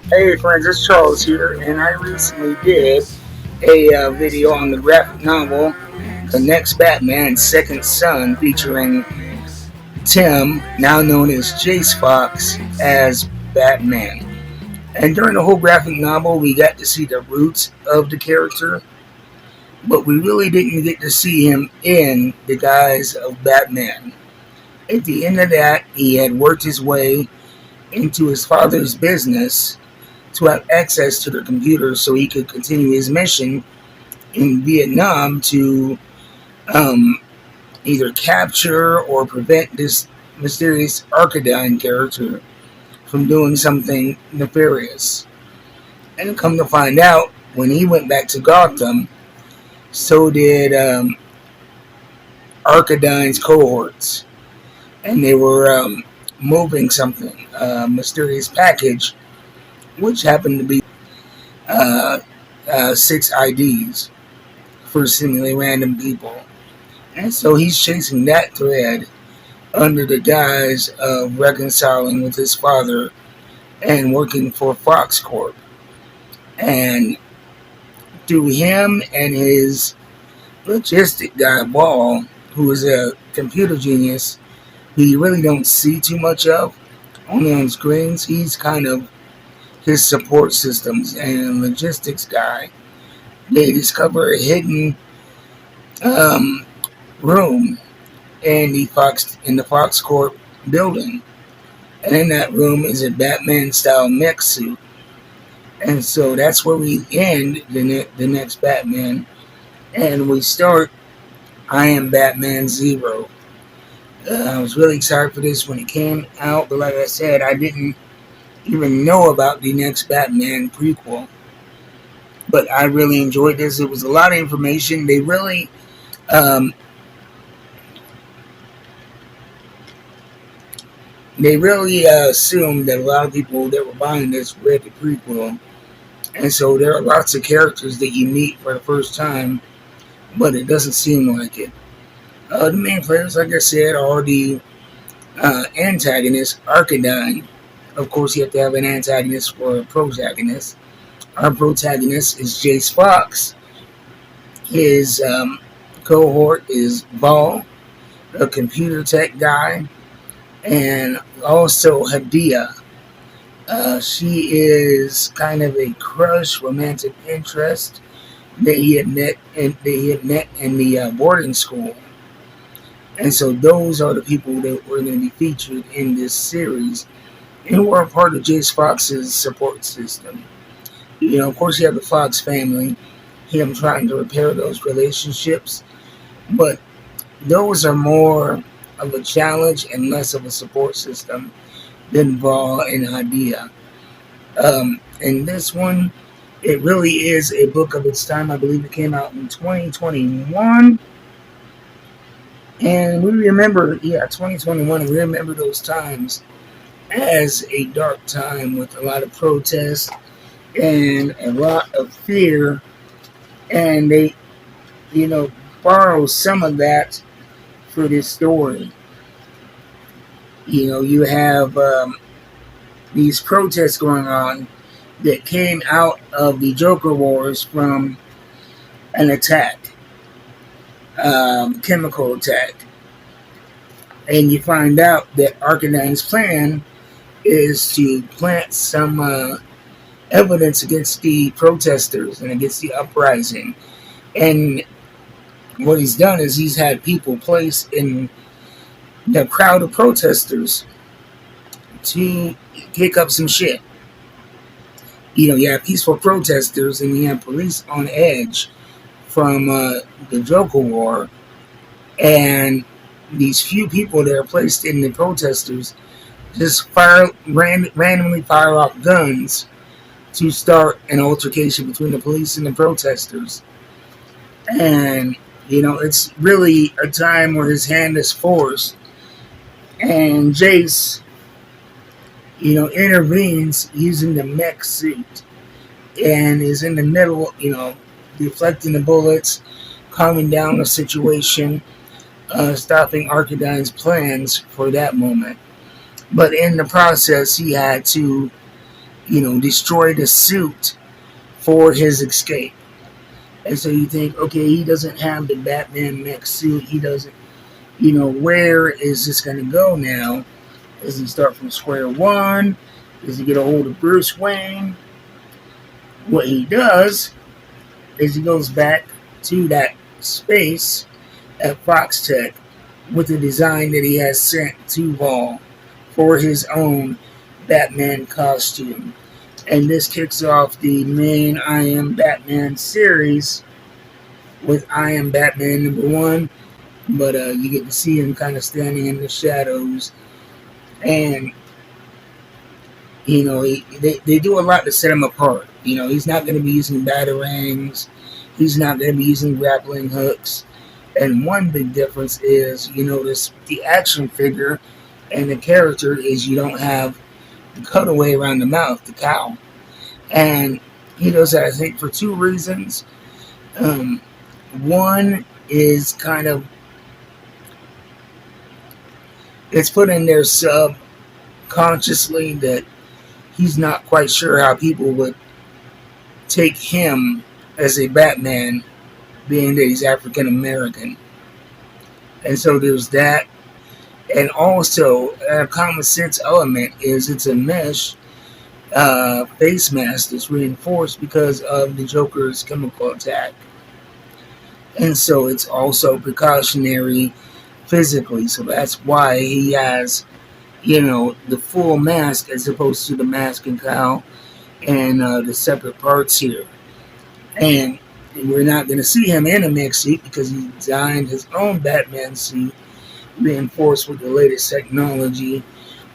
Hey friends, it's Charles here, and I recently did a video on the graphic novel The Next Batman Second Son featuring Tim, now known as Jace Fox, as Batman. And during the whole graphic novel, we got to see the roots of the character, but we really didn't get to see him in the guise of Batman. At the end of that, he had worked his way into his father's business to have access to the computer so he could continue his mission in Vietnam to um, either capture or prevent this mysterious Arcadine character from doing something nefarious. And come to find out, when he went back to Gotham, so did Arcadine's cohorts. And they were moving something, a mysterious package, which happened to be uh, 6 IDs for seemingly random people. And so he's chasing that thread under the guise of reconciling with his father and working for Fox Corp. And through him and his logistic guy, Ball, who is a computer genius who you really don't see too much of, only on screens, he's kind of his support systems and logistics guy. They discover a hidden um, room in the Fox Corp building, and in that room is a Batman style mech suit. And so that's where we end the next Batman, and we start I Am Batman Zero. I was really excited for this when it came out, but like I said, I didn't even know about the next Batman prequel. But I really enjoyed this. It was a lot of information. Um, they really assumed that a lot of people that were buying this read the prequel, and so there are lots of characters that you meet for the first time, but it doesn't seem like it. The main players, like I said, are the antagonists, Arcadine. Of course, you have to have an antagonist for a protagonist. Our protagonist is Jace Fox. His cohort is Ball, a computer tech guy, and also Hadia. She is kind of a crush, romantic interest that he had met in the boarding school, and so those are the people that were going to be featured in this series, and who are part of Jace Fox's support system. Of course, you have the Fox family, him trying to repair those relationships, but those are more of a challenge and less of a support system than Val and Hadia. And this one, it really is a book of its time. I believe it came out in 2021. And we remember, 2021, we remember those times as a dark time with a lot of protest and a lot of fear. And they, borrow some of that for this story. You have these protests going on that came out of the Joker Wars from an attack, chemical attack. And you find out that Arcadine's plan is to plant some evidence against the protesters and against the uprising. And what he's done is he's had people placed in the crowd of protesters to kick up some shit. You have peaceful protesters and you have police on edge from the Joker War, and these few people that are placed in the protesters just randomly fire off guns to start an altercation between the police and the protesters. And it's really a time where his hand is forced, and Jace intervenes using the mech suit and is in the middle, deflecting the bullets, calming down the situation, stopping Arcadine's plans for that moment. But in the process, he had to destroy the suit for his escape. And so you think, okay, he doesn't have the Batman mech suit. He doesn't, where is this going to go now? Does he start from square one? Does he get a hold of Bruce Wayne? What he does is he goes back to that space at Fox Tech with the design that he has sent to Hall for his own Batman costume. And this kicks off the main I Am Batman series with I Am Batman #1. But you get to see him kind of standing in the shadows. And, they do a lot to set him apart. He's not going to be using batarangs. He's not going to be using grappling hooks. And one big difference is, you notice the action figure and the character is you don't have the cutaway around the mouth, the cowl. And he does that, I think, for two reasons. One is kind of, it's put in there subconsciously that he's not quite sure how people would take him as a Batman, being that he's African American. And so there's that. And also, a common sense element is it's a mesh face mask that's reinforced because of the Joker's chemical attack. And so it's also precautionary physically. So that's why he has, the full mask as opposed to the mask and cowl and the separate parts here. And we're not going to see him in a mech suit because he designed his own Batman suit, reinforced with the latest technology.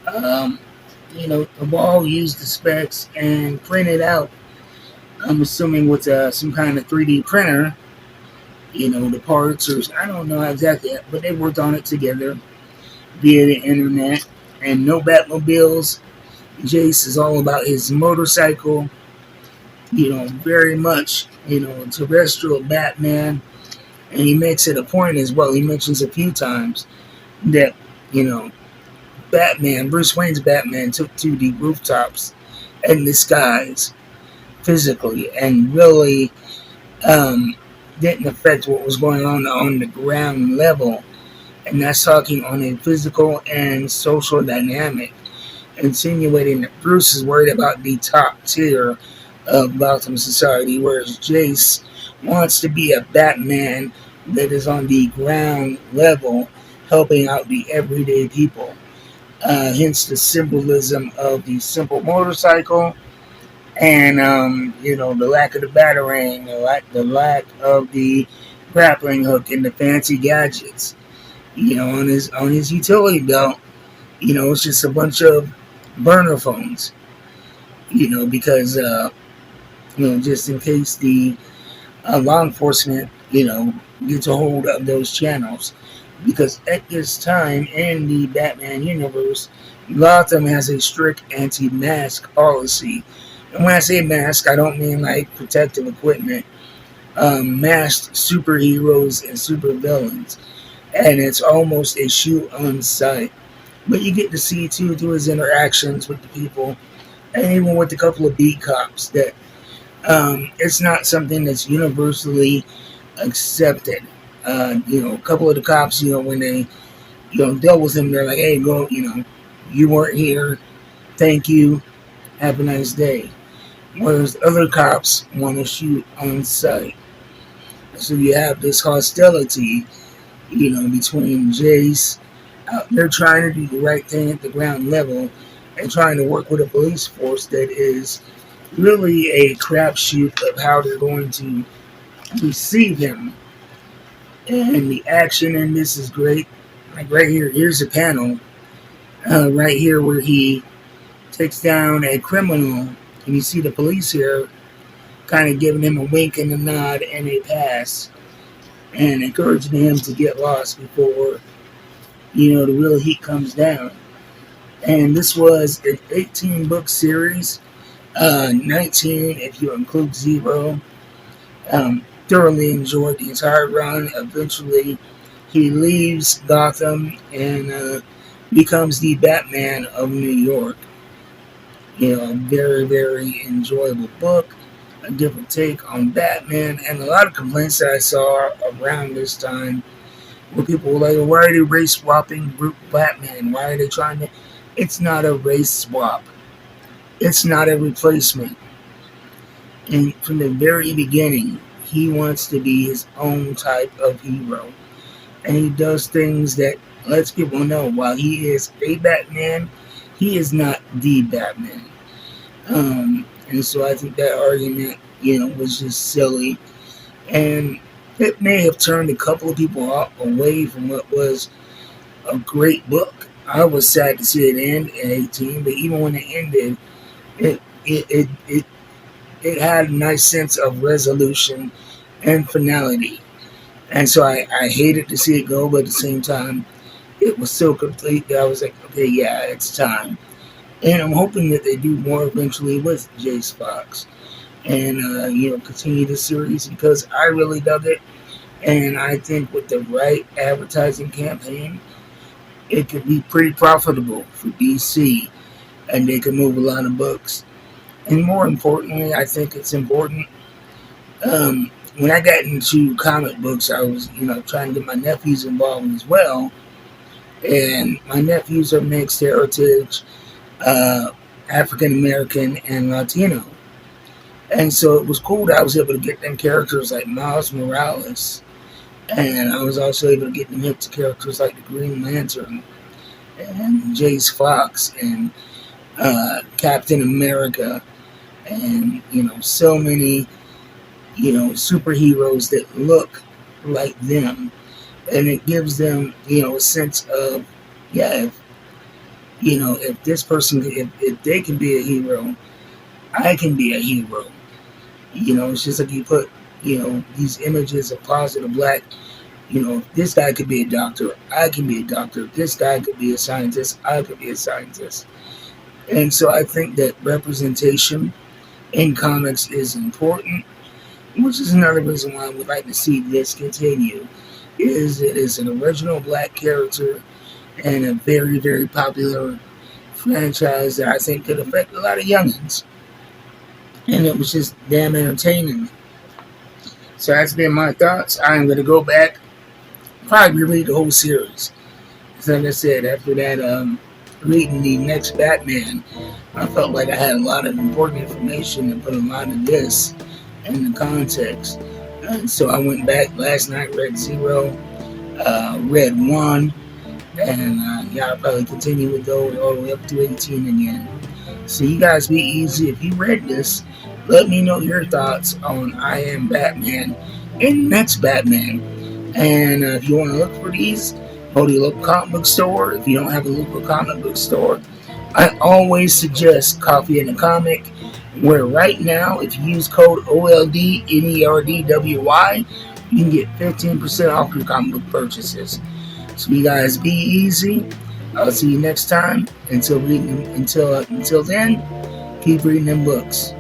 The Wall used the specs and printed out, I'm assuming with some kind of 3D printer, the parts, or I don't know exactly, but they worked on it together via the internet. And no Batmobiles. Jace is all about his motorcycle, very much, terrestrial Batman. And he makes it a point as well. He mentions a few times that, Bruce Wayne's Batman took to the rooftops and the skies physically and really didn't affect what was going on the ground level. And that's talking on a physical and social dynamic, insinuating that Bruce is worried about the top tier of Gotham society, whereas Jace wants to be a Batman that is on the ground level, helping out the everyday people. Hence the symbolism of the simple motorcycle and, the lack of the batarang, the lack of the grappling hook and the fancy gadgets. On his utility belt, it's just a bunch of burner phones, because, just in case the law enforcement, gets a hold of those channels. Because at this time in the Batman universe, Gotham has a strict anti-mask policy. And when I say mask, I don't mean like protective equipment. Masked superheroes and supervillains. And it's almost a shoot on sight. But you get to see, too, through his interactions with the people, and even with a couple of beat cops, that it's not something that's universally accepted. A couple of the cops, when they, dealt with him, they're like, hey, go, you weren't here. Thank you. Have a nice day. Whereas other cops want to shoot on sight. So you have this hostility, between Jace out there trying to do the right thing at the ground level and trying to work with a police force that is really a crapshoot of how they're going to receive him. And the action in this is great. Like right here, here's a panel right here where he takes down a criminal, and you see the police here kind of giving him a wink and a nod and a pass, and encouraging him to get lost before, the real heat comes down. And this was an 18-book series, 19 if you include Zero. Thoroughly enjoyed the entire run. Eventually, he leaves Gotham and becomes the Batman of New York. A very, very enjoyable book, a different take on Batman, and a lot of complaints that I saw around this time where people were like, why are they race swapping Batman? Why are they trying to? It's not a race swap. It's not a replacement. And from the very beginning, he wants to be his own type of hero. And he does things that lets people know while he is a Batman, he is not the Batman. And so I think that argument, was just silly. And it may have turned a couple of people away from what was a great book. I was sad to see it end at 18, but even when it ended, it it it it, it had a nice sense of resolution and finality. And so I hated to see it go, but at the same time, it was so complete that I was like, okay, yeah, it's time. And I'm hoping that they do more eventually with Jace Fox and continue the series because I really dug it. And I think with the right advertising campaign, it could be pretty profitable for DC, and they can move a lot of books. And more importantly, I think it's important. When I got into comic books, I was, trying to get my nephews involved as well. And my nephews are mixed heritage, uh, African American and Latino. And so it was cool that I was able to get them characters like Miles Morales. And I was also able to get them hip to characters like the Green Lantern and Jace Fox and Captain America and, so many, superheroes that look like them. And it gives them, a sense of, yeah, if this person, if they can be a hero, I can be a hero. It's just like you put, these images of positive black. This guy could be a doctor. I can be a doctor. This guy could be a scientist. I could be a scientist. And so I think that representation in comics is important, which is another reason why I would like to see this continue. Is it is an original black character and a very, very popular franchise that I think could affect a lot of youngins. And it was just damn entertaining. So that's been my thoughts. I'm going to go back, probably read the whole series. Like I said, after that, reading the next Batman, I felt like I had a lot of important information and put a lot of this in the context. And so I went back last night, read Zero, read One, and I'll probably continue with those all the way up to 18 again. So you guys be easy. If you read this, let me know your thoughts on I Am Batman and next Batman. And if you want to look for these, go to your local comic book store. If you don't have a local comic book store, I always suggest Coffee and a Comic, where right now, if you use code OLDNERDWY, you can get 15% off your comic book purchases. So you guys be easy. I'll see you next time. Until then, keep reading them books.